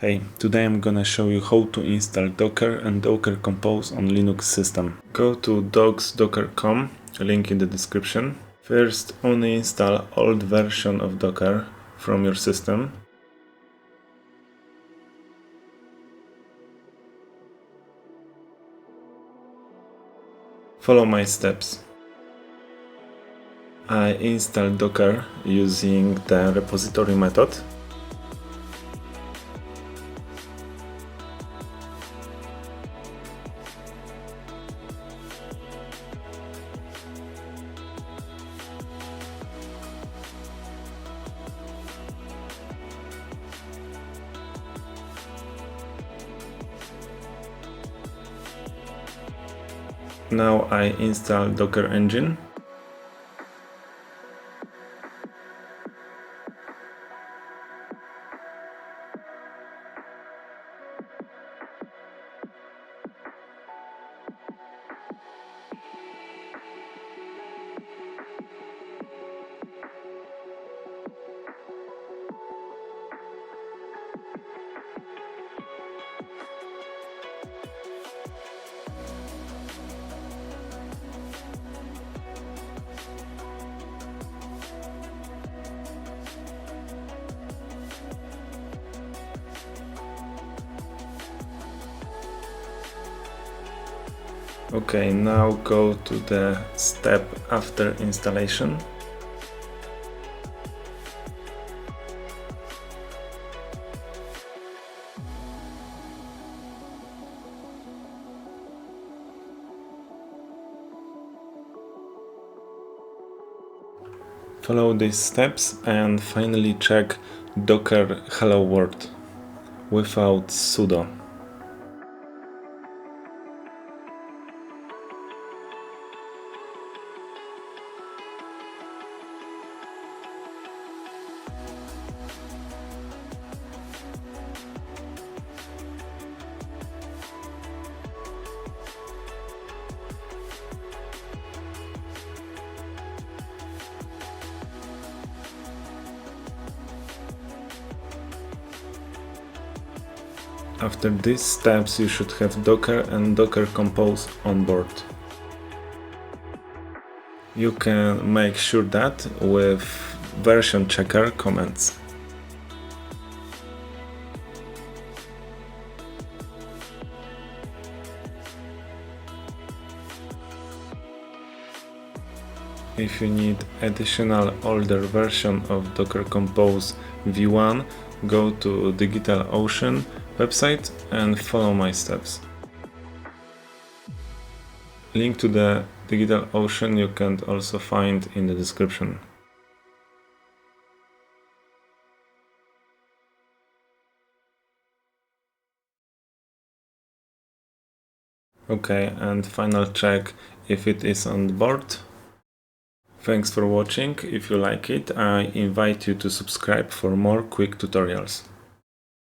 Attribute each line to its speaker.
Speaker 1: Hey, today I'm gonna show you how to install Docker and Docker Compose on Linux system. Go to docs.docker.com, link in the description. First, only install old version of Docker from your system. Follow my steps. I installed Docker using the repository method. Now I install Docker engine. Okay, now go to the step after installation. Follow these steps and finally check Docker Hello World without sudo. After these steps you should have Docker and Docker Compose on board. You can make sure that with version checker commands. If you need additional older version of Docker Compose v1, go to DigitalOcean website and follow my steps. Link to the DigitalOcean you can also find in the description. Okay, and final check if it is on board. Thanks for watching. If you like it, I invite you to subscribe for more quick tutorials.